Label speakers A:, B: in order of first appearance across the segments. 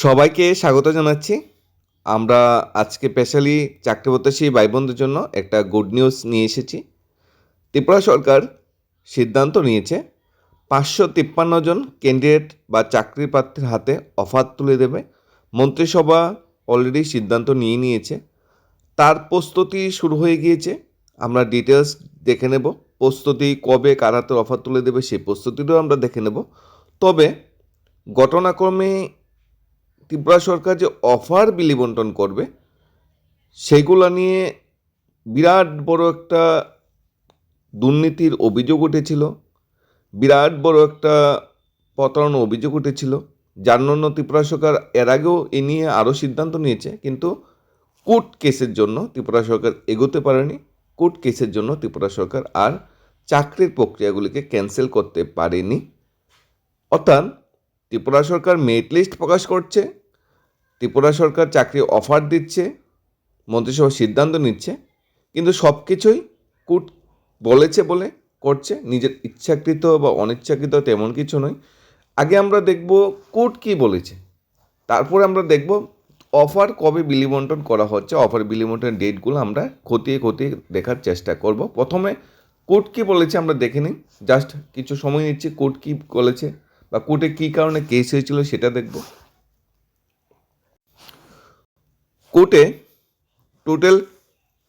A: সবাইকে স্বাগত জানাচ্ছি। আমরা আজকে স্পেশালি চাকরি প্রত্যাশী ভাই বোনদের জন্য একটা গুড নিউজ নিয়ে এসেছি। ত্রিপুরা সরকার সিদ্ধান্ত নিয়েছে ৫৫৩ জন ক্যান্ডিডেট বা চাকরি প্রার্থীর হাতে অফার তুলে দেবে। মন্ত্রিসভা অলরেডি সিদ্ধান্ত নিয়ে নিয়েছে, তার প্রস্তুতি শুরু হয়ে গিয়েছে। আমরা ডিটেলস দেখে নেব, প্রস্তুতি কবে কার হাতে অফার তুলে দেবে সেই প্রস্তুতিটাও আমরা দেখে নেব। তবে ঘটনাক্রমে ত্রিপুরা সরকার যে অফার বিলি বন্টন করবে সেইগুলো নিয়ে বিরাট বড় একটা দুর্নীতির অভিযোগ উঠেছিল, বিরাট বড় একটা প্রতারণার অভিযোগ উঠেছিল, যার জন্য ত্রিপুরা সরকার এর আগেও এ নিয়ে আরও সিদ্ধান্ত নিয়েছে, কিন্তু কোর্ট কেসের জন্য ত্রিপুরা সরকার এগোতে পারেনি। কোর্ট কেসের জন্য ত্রিপুরা সরকার আর চাকরির প্রক্রিয়াগুলিকে ক্যান্সেল করতে পারেনি। অর্থাৎ ত্রিপুরা সরকার মেরিট লিস্ট প্রকাশ করছে, ত্রিপুরা সরকার চাকরি অফার দিচ্ছে, মন্ত্রিসভা সিদ্ধান্ত নিচ্ছে, কিন্তু সব কিছুই কোর্ট বলেছে বলে করছে, নিজের ইচ্ছাকৃত বা অনিচ্ছাকৃত তেমন কিছু নয়। আগে আমরা দেখব কোর্ট কী বলেছে, তারপরে আমরা দেখব অফার কবে বিলি বন্টন করা হচ্ছে। অফার বিলি বন্টনের ডেটগুলো আমরা খতিয়ে খতিয়ে দেখার চেষ্টা করব। প্রথমে কোর্ট কী বলেছে আমরা দেখে নিই, জাস্ট কিছু সময় নিচ্ছি। কোর্ট কী বলেছে বা কোর্টে কী কারণে কেস হয়েছিল সেটা দেখব। কোর্টে টোটাল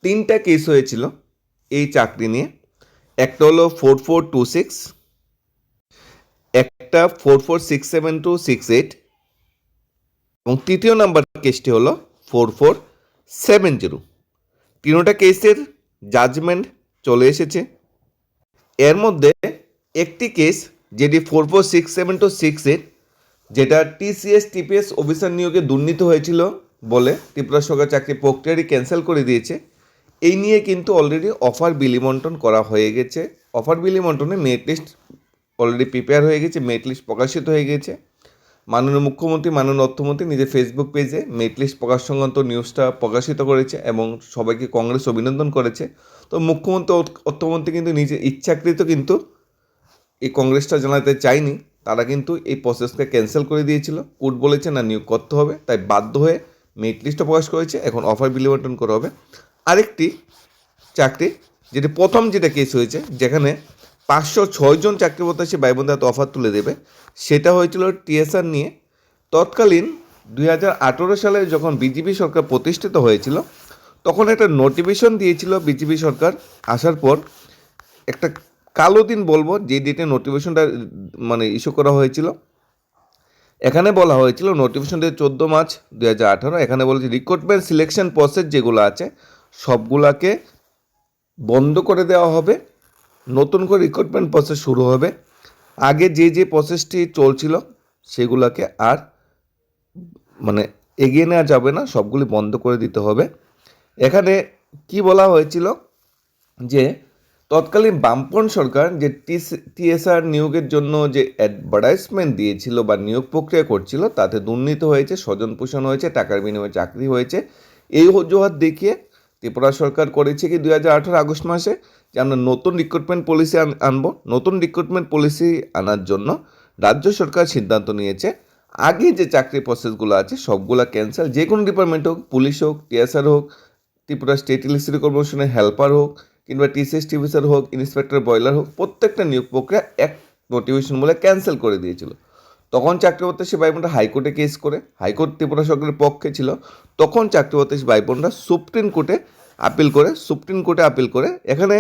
A: 3টা কেস হয়েছিল এই চাকরি নিয়ে। একটা হলো 4426, একটা 4467-68 এবং তৃতীয় নাম্বার কেসটি হলো 4470। তিনোটা কেসের জাজমেন্ট চলে এসেছে। এর মধ্যে একটি কেস যেটি 4467-68, যেটা টিসিএস টিপিএস অফিসার নিয়োগে দুর্নীতি হয়েছিল বলে ত্রিপুরা সরকার চাকরি প্রক্রিয়াটি ক্যান্সেল করে দিয়েছে। এই নিয়ে কিন্তু অলরেডি অফার বিলি বন্টন করা হয়ে গেছে। অফার বিলি বন্টনে মেরিট লিস্ট অলরেডি প্রিপেয়ার হয়ে গেছে, মেরিট লিস্ট প্রকাশিত হয়ে গেছে। মাননীয় মুখ্যমন্ত্রী, মাননীয় অর্থমন্ত্রী নিজের ফেসবুক পেজে মেরিট লিস্ট প্রকাশ সংক্রান্ত নিউজটা প্রকাশিত করেছে এবং সবাইকে কংগ্রেস অভিনন্দন করেছে। তো মুখ্যমন্ত্রী অর্থমন্ত্রী কিন্তু নিজের ইচ্ছাকৃত কিন্তু এই কংগ্রেসটা জানাতে চায়নি, তারা কিন্তু এই প্রসেসকে ক্যান্সেল করে দিয়েছিল। কোর্ট বলেছে না নিয়োগ করতে হবে, তাই বাধ্য হয়ে মেরিট লিস্টটা প্রকাশ করেছে। এখন অফার বিলি বন্টন করা হবে। আরেকটি চাকরি যেটি প্রথম যেটা কেস হয়েছে, যেখানে 506 জন চাকরি প্রত্যাশী ভাই বোনদের হাতে অফার তুলে দেবে, সেটা হয়েছিল টিএসআর নিয়ে। তৎকালীন 2018 সালে যখন বিজেপি সরকার প্রতিষ্ঠিত হয়েছিল, তখন একটা নোটিফিকেশন দিয়েছিল বিজেপি সরকার আসার পর। একটা কালো দিন বলবো যে ডেটে নোটিফিকেশনটা ইস্যু করা হয়েছিল। এখানে বলা হয়েছিল নোটিফিকেশন ডেট 14 মার্চ 2018। এখানে বলেছে রিক্রুটমেন্ট সিলেকশন প্রসেস যেগুলো আছে সবগুলাকে বন্ধ করে দেওয়া হবে, নতুন করে রিক্রুটমেন্ট প্রসেস শুরু হবে। আগে যে প্রসেসটি চলছিল সেগুলোকে আর এগিয়ে নেওয়া যাবে না, সবগুলি বন্ধ করে দিতে হবে। এখানে কি বলা হয়েছিল যে তৎকালীন বামপন্থী সরকার যে টিএসআর নিয়োগের জন্য যে অ্যাডভার্টাইজমেন্ট দিয়েছিল বা নিয়োগ প্রক্রিয়া করছিল, তাতে দুর্নীতি হয়েছে, স্বজন পোষণ হয়েছে, টাকার বিনিময়ে চাকরি হয়েছে। এই অজুহাত দেখিয়ে ত্রিপুরা সরকার করেছে কি 2018 আগস্ট মাসে যে আমরা নতুন রিক্রুটমেন্ট পলিসি আনবো। নতুন রিক্রুটমেন্ট পলিসি আনার জন্য রাজ্য সরকার সিদ্ধান্ত নিয়েছে আগে যে চাকরি প্রসেসগুলো আছে সবগুলো ক্যান্সেল। যে কোনো ডিপার্টমেন্ট হোক, পুলিশ হোক, টিএসআর হোক, ত্রিপুরা স্টেট ইলেকট্রিসিটি কর্পোরেশনের হেল্পার হোক, কিংবা টিসিএস টিভিসার হোক, ইন্সপেক্টর বয়লার হোক, প্রত্যেকটা নিয়োগ প্রক্রিয়া এক নোটিফিকেশন বলে ক্যান্সেল করে দিয়েছিল। তখন চাকরি প্রত্যাশী ভাই বোনরা হাইকোর্টে কেস করে, হাইকোর্ট ত্রিপুরা সরকারের পক্ষে ছিল। তখন চাকরি প্রত্যাশী ভাই বোনরা সুপ্রিম কোর্টে আপিল করে এখানে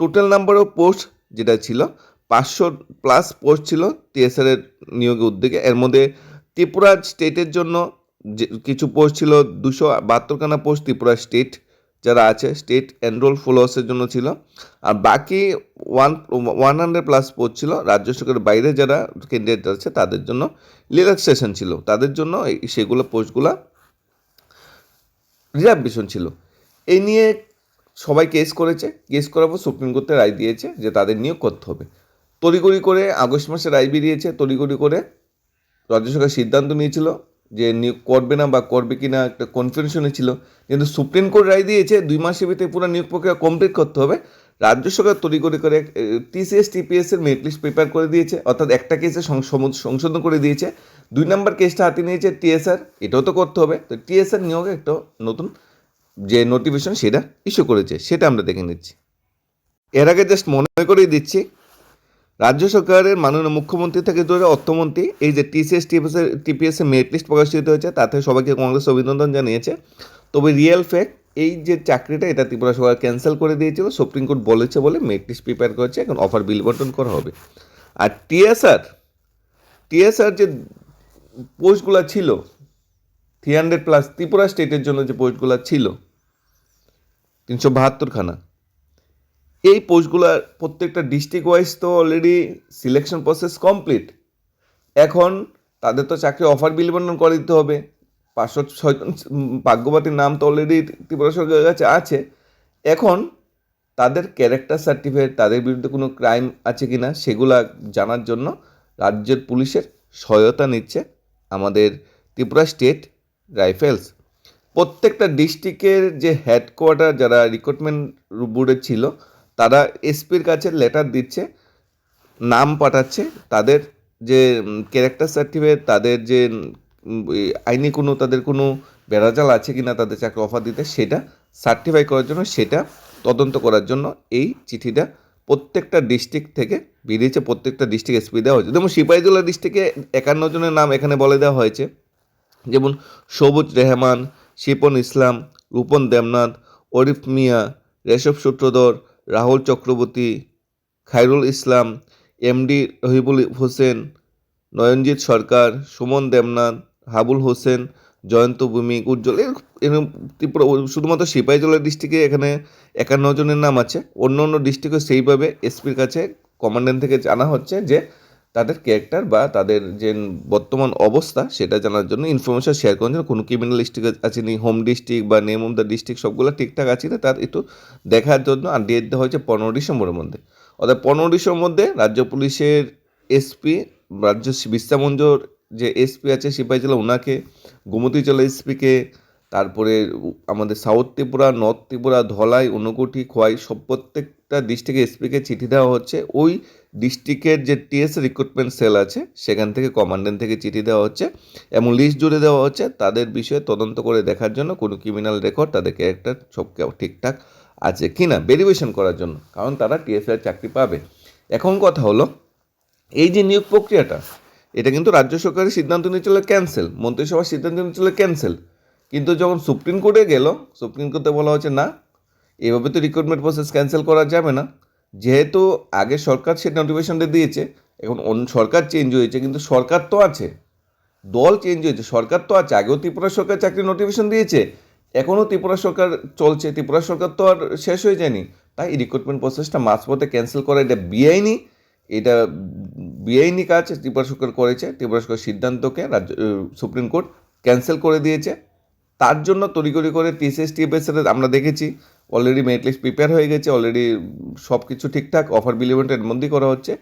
A: টোটাল নাম্বার অফ পোস্ট যেটা ছিল 500+ পোস্ট ছিল টিএসআরের নিয়োগের উদ্যোগে। এর মধ্যে ত্রিপুরা স্টেটের জন্য যে কিছু পোস্ট ছিল, 272খানা পোস্ট ত্রিপুরা স্টেট যারা আছে স্টেট এনরোল ফলোয়ার্সের জন্য ছিল। আর বাকি 100+ পোস্ট ছিল রাজ্য সরকারের বাইরে যারা ক্যান্ডিডেট আছে তাদের জন্য, রিল্যাক্সেশন ছিল তাদের জন্য, সেগুলো পোস্টগুলো রিজার্ভেশন ছিল। এই নিয়ে সবাই কেস করেছে। কেস করার পর সুপ্রিম কোর্টে রায় দিয়েছে যে তাদের নিয়োগ করতে হবে। তড়িঘড়ি করে আগস্ট মাসে রায় বেরিয়েছে, তড়িঘড়ি করে রাজ্য সরকার সিদ্ধান্ত নিয়েছিল যে নিয়োগ করবে না বা করবে কি না একটা কনফিউশনে ছিল, কিন্তু সুপ্রিম কোর্ট রায় দিয়েছে 2 মাসের ভিতরে পুরো নিয়োগ প্রক্রিয়া কমপ্লিট করতে হবে। রাজ্য সরকার তড়িঘড়ি করে টিসিএস টিপিএসের মেরিট লিস্ট প্রিপেয়ার করে দিয়েছে, অর্থাৎ একটা কেসে সংশোধন করে দিয়েছে। 2 নম্বর কেসটা হাতে নিয়েছে টিএসআর, এটাও তো করতে হবে। তো টিএসআর নিয়োগে একটা নতুন যে নোটিফিকেশন সেটা ইস্যু করেছে, সেটা আমরা দেখে নিচ্ছি। এর আগে জাস্ট মনে করিয়ে দিচ্ছি, রাজ্য সরকারের মাননীয় মুখ্যমন্ত্রী থেকে ধরে অর্থমন্ত্রী এই যে টিসিএস টিপিএসের মেরিট লিস্ট প্রকাশিত হয়েছে, তাতে সবাইকে কংগ্রেস অভিনন্দন জানিয়েছে। তবে রিয়েল ফ্যাক্ট, এই যে চাকরিটা এটা ত্রিপুরা সরকার ক্যান্সেল করে দিয়েছিল, সুপ্রিম কোর্ট বলেছে বলে মেরিট লিস্ট প্রিপেয়ার করেছে, এখন অফার বিল বন্টন করা হবে। আর টিএসআর যে পোস্টগুলো ছিল 300+ ত্রিপুরা স্টেটের জন্য যে পোস্টগুলো ছিল 372খানা, এই পোস্টগুলোর প্রত্যেকটা ডিস্ট্রিক্ট ওয়াইজ তো অলরেডি সিলেকশন প্রসেস কমপ্লিট। এখন তাদের তো চাকরি অফার বিল বন্টন করে দিতে হবে। 506 জন ভাগ্যবতীর নাম তো অলরেডি ত্রিপুরা সরকারের কাছে আছে। এখন তাদের ক্যারেক্টার সার্টিফিকেট, তাদের বিরুদ্ধে কোনো ক্রাইম আছে কি না সেগুলা জানার জন্য রাজ্যের পুলিশের সহায়তা নিচ্ছে আমাদের ত্রিপুরা স্টেট রাইফেলস। প্রত্যেকটা ডিস্ট্রিক্টের যে হেডকোয়ার্টার যারা রিক্রুটমেন্ট বোর্ডে ছিল, তারা এসপির কাছে লেটার দিচ্ছে, নাম পাঠাচ্ছে, তাদের যে ক্যারেক্টার সার্টিফিকেট, তাদের যে আইনি কোনো তাদের কোনো বেড়াজাল আছে কি না তাদের চাকরি অফার দিতে, সেটা সার্টিফাই করার জন্য, সেটা তদন্ত করার জন্য এই চিঠিটা প্রত্যেকটা ডিস্ট্রিক্ট থেকে বেরিয়েছে। প্রত্যেকটা ডিস্ট্রিক্ট এসপি দেওয়া হয়েছে। যেমন সিপাহীজলা ডিস্ট্রিক্টে 51 জনের নাম এখানে বলে দেওয়া হয়েছে, যেমন সবুজ রেহমান, শিপন ইসলাম, রূপন দেবনাথ, অরিফ মিয়া, রেশব সূত্রধর, রাহুল চক্রবর্তী, খায়রুল ইসলাম, এমডি রহিবুল হোসেন, নয়নজিৎ সরকার, সুমন দেবনাথ, হাবুল হোসেন, জয়ন্ত ভৌমিক, উজ্জ্বল, এরকম ত্রিপুরা শুধুমাত্র সিপাহীজলা ডিস্ট্রিক্টে এখানে 51 জনের নাম আছে। অন্য অন্য ডিস্ট্রিক্টে সেইভাবে এসপির কাছে কমান্ডেন্ট থেকে জানা হচ্ছে যে তাদের ক্যারেক্টার বা তাদের যে বর্তমান অবস্থা সেটা জানার জন্য ইনফরমেশন শেয়ার করার জন্য, কোনো ক্রিমিনাল ডিস্ট্রিক্ট আছে নি, হোম ডিস্ট্রিক্ট বা নেম অফ দ্য ডিস্ট্রিক্ট সবগুলো ঠিকঠাক আছে না তার একটু দেখার জন্য। আর ডেট দেওয়া হয়েছে 15 ডিসেম্বরের মধ্যে। অর্থাৎ 15 ডিসেম্বর মধ্যে রাজ্য পুলিশের এসপি, রাজ্য বিশ্রামঞ্জর যে এসপি আছে সিপাহীজলা ওনাকে, গোমতীজলা এসপিকে, তারপরে আমাদের সাউথ ত্রিপুরা, নর্থ ত্রিপুরা, ধলাই, ঊনকোটি, খোয়াই সব প্রত্যেকটা ডিস্ট্রিক্টে এসপিকে চিঠি দেওয়া হচ্ছে। ওই ডিস্ট্রিক্টের যে টিএস রিক্রুটমেন্ট সেল আছে সেখান থেকে কমান্ডেন্ট থেকে চিঠি দেওয়া হচ্ছে এবং লিস্ট জুড়ে দেওয়া হচ্ছে তাদের বিষয়ে তদন্ত করে দেখার জন্য, কোনো ক্রিমিনাল রেকর্ড, তাদের ক্যারেক্টার সব ঠিকঠাক আছে কি না ভেরিফিকেশন করার জন্য, কারণ তারা টিএসআর চাকরি পাবে। এখন কথা হলো, এই যে নিয়োগ প্রক্রিয়াটা, এটা কিন্তু রাজ্য সরকারের সিদ্ধান্ত নিয়েছিল ক্যান্সেল, মন্ত্রিসভার সিদ্ধান্ত নিয়েছিল ক্যান্সেল, কিন্তু যখন সুপ্রিম কোর্টে গেল, সুপ্রিম কোর্টে বলা হচ্ছে না, এভাবে তো রিক্রুটমেন্ট প্রসেস ক্যান্সেল করা যাবে না। যেহেতু আগে সরকার সে নোটিফিকেশনটা দিয়েছে, এখন সরকার চেঞ্জ হয়েছে, কিন্তু সরকার তো আছে, দল চেঞ্জ হয়েছে, সরকার তো আছে। আগেও ত্রিপুরা সরকার চাকরি নোটিফিকেশন দিয়েছে, এখনও ত্রিপুরা সরকার চলছে, ত্রিপুরা সরকার তো আর শেষ হয়ে যায়নি। তাই এই রিক্রুটমেন্ট প্রসেসটা মাঝপথে ক্যান্সেল করা এটা বেআইনি, এটা বেআইনি কাজ ত্রিপুরা সরকার করেছে। ত্রিপুরা সরকার সিদ্ধান্তকে সুপ্রিম কোর্ট ক্যান্সেল করে দিয়েছে। তার জন্য তড়িঘড়ি করে টিসিএস টিপিএসের আমরা দেখেছি অলরেডি মেরিট লিস্ট প্রিপেয়ার হয়ে গেছে, অলরেডি সব কিছু ঠিকঠাক, অফার বিল ইভেন্টের মধ্যেই করা হচ্ছে।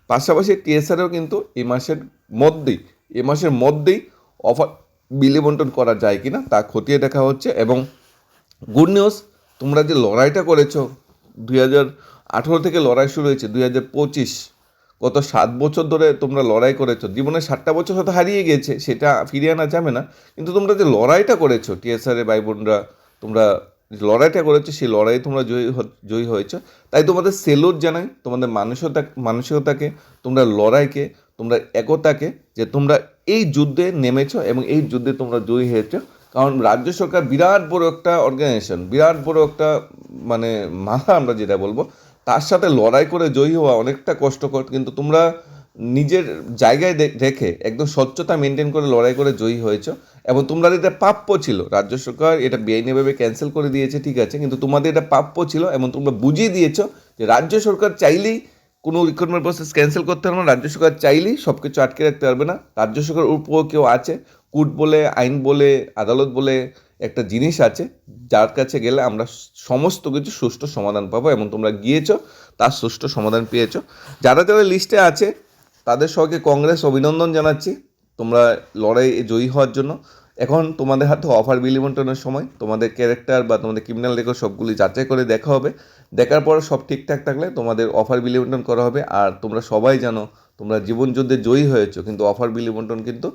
A: পাশাপাশি টিএসআরেও কিন্তু এই মাসের মধ্যেই অফার বিল বন্টন করা যায় কিনা তা খতিয়ে দেখা হচ্ছে। এবং গুড নিউজ, তোমরা যে লড়াইটা করেছো 2018 থেকে লড়াই শুরু হয়েছে 2025, গত 7 বছর ধরে তোমরা লড়াই করেছো, জীবনের 7টা বছর হয়তো হারিয়ে গেছে, সেটা ফিরিয়ে আনা যাবে না, কিন্তু তোমরা যে লড়াইটা করেছো টিএসআর ভাই বোনরা, তোমরা লড়াইটা করেছো, সেই লড়াই তোমরা জয়ী হয়েছো। তাই তোমাদের সেলুট জানাই, তোমাদের মানসিকতাকে, তোমরা লড়াইকে, তোমরা একতাকে, যে তোমরা এই যুদ্ধে নেমেছো এবং এই যুদ্ধে তোমরা জয়ী হয়েছো। কারণ রাজ্য সরকার বিরাট বড় একটা অর্গানাইজেশন, বিরাট বড় একটা মানে মাথা আমরা যেটা বলবো, তার সাথে লড়াই করে জয়ী হওয়া অনেকটা কষ্টকর, কিন্তু তোমরা নিজের জায়গায় রেখে একদম স্বচ্ছতা মেনটেন করে লড়াই করে জয়ী হয়েছো। এবং তোমরা এটা প্রাপ্য ছিল, রাজ্য সরকার এটা বেআইনিভাবে ক্যান্সেল করে দিয়েছে ঠিক আছে, কিন্তু তোমাদের এটা প্রাপ্য ছিল এবং তোমরা বুঝিয়ে দিয়েছো যে রাজ্য সরকার চাইলেই কোনো রিক্রুটমেন্ট প্রসেস ক্যান্সেল করতে পারবে না, রাজ্য সরকার চাইলেই সব কিছু আটকে রাখতে পারবে না। রাজ্য সরকারের উপর কেউ আছে, কোর্ট বলে, আইন বলে, আদালত বলে একটা জিনিস আছে, যার কাছে গেলে আমরা সমস্ত কিছু সুষ্ঠু সমাধান পাবো, এবং তোমরা গিয়েছো, তার সুষ্ঠু সমাধান পেয়েছো। যারা যারা লিস্টে আছে তাদের সবাইকে কংগ্রেস অভিনন্দন জানাচ্ছি, তোমরা লড়াই জয়ী হওয়ার জন্য। এখন তোমাদের হাতে অফার বিল বন্টনের সময়, তোমাদের ক্যারেক্টার বা তোমাদের ক্রিমিনাল রেকর্ড সবগুলি যাচাই করে দেখা হবে, দেখার পর সব ঠিকঠাক থাকলে তোমাদের অফার বিলি বন্টন করা হবে। আর তোমরা সবাই জানো তোমরা জীবন যুদ্ধে জয়ী হয়েছো, কিন্তু অফার বিলি বন্টন কিন্তু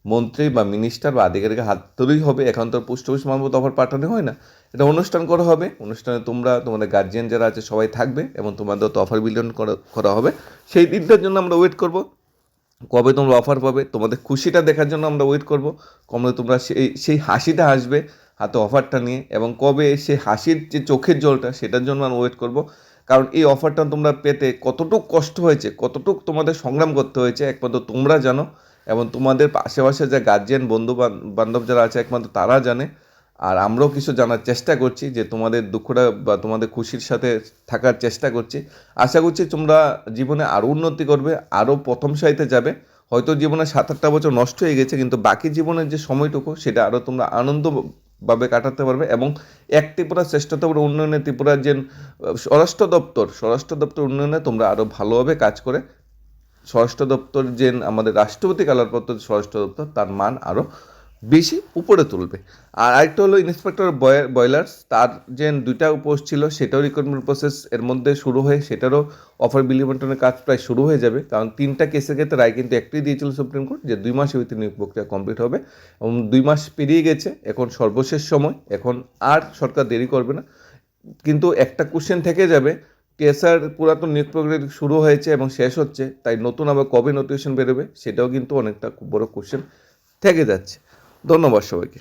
A: মন্ত্রী বা মিনিস্টার বা আধিকারিকের হাত ধরেই হবে। এখন তো পুষ্ট অফিস মারফত অফার পাঠানো হয় না, এটা অনুষ্ঠান করা হবে। অনুষ্ঠানে তোমরা তোমাদের গার্জিয়ান যারা আছে সবাই থাকবে এবং তোমাদের তো অফার বিলি করা হবে। সেই দিনটার জন্য আমরা ওয়েট করব, কবে তোমরা অফার পাবে, তোমাদের খুশিটা দেখার জন্য আমরা ওয়েট করব। কবে তোমরা সেই হাসিটা হাসবে হাতে অফারটা নিয়ে, এবং কবে সেই হাসির যে চোখের জলটা সেটার জন্য আমরা ওয়েট করব। কারণ এই অফারটা তোমরা পেতে কতটুকু কষ্ট হয়েছে, কতটুকু তোমাদের সংগ্রাম করতে হয়েছে একমাত্র তোমরা জানো, এবং তোমাদের আশেপাশে যে গার্জিয়ান বন্ধু বান্ধব যারা আছে একমাত্র তারা জানে। আর আমরাও কিছু জানার চেষ্টা করছি, যে তোমাদের দুঃখটা বা তোমাদের খুশির সাথে থাকার চেষ্টা করছি। আশা করছি তোমরা জীবনে আরও উন্নতি করবে, আরও প্রথম সারিতে যাবে। হয়তো জীবনে 7-8টা বছর নষ্ট হয়ে গেছে, কিন্তু বাকি জীবনের যে সময়টুকু সেটা আরও তোমরা আনন্দভাবে কাটাতে পারবে। এবং এক ত্রিপুরা শ্রেষ্ঠ ত্রিপুরা উন্নয়নে ত্রিপুরার যে স্বরাষ্ট্র দপ্তর উন্নয়নে তোমরা আরও ভালোভাবে কাজ করে স্বরাষ্ট্র দপ্তর যে আমাদের রাষ্ট্রপতি কালারপত্র স্বরাষ্ট্র দপ্তর তার মান আরও বেশি উপরে তুলবে। আর আরেকটা হলো ইন্সপেক্টর বয়লার্স, তার যে 2টা পোস্ট ছিল সেটাও রিক্রুটমেন্ট প্রসেস এর মধ্যে শুরু হয়ে সেটারও অফার বিলি বন্টনের কাজ প্রায় শুরু হয়ে যাবে। কারণ 3টা কেসের ক্ষেত্রে রায় কিন্তু একটাই দিয়েছিল সুপ্রিম কোর্ট, যে 2 মাসের ভিতরে নিয়োগ প্রক্রিয়া কমপ্লিট হবে। এবং 2 মাস পেরিয়ে গেছে, এখন সর্বশেষ সময়, এখন আর সরকার দেরি করবে না। কিন্তু একটা কোশ্চেন থেকে যাবে, কেসার পুরাতন নিয়োগ প্রক্রিয়া শুরু হয়েছে এবং শেষ হচ্ছে, তাই নতুন আবার কবে নোটিফিকেশন বেরোবে সেটাও কিন্তু অনেকটা খুব বড় কোশ্চেন থেকে যাচ্ছে। ধন্যবাদ সবাইকে।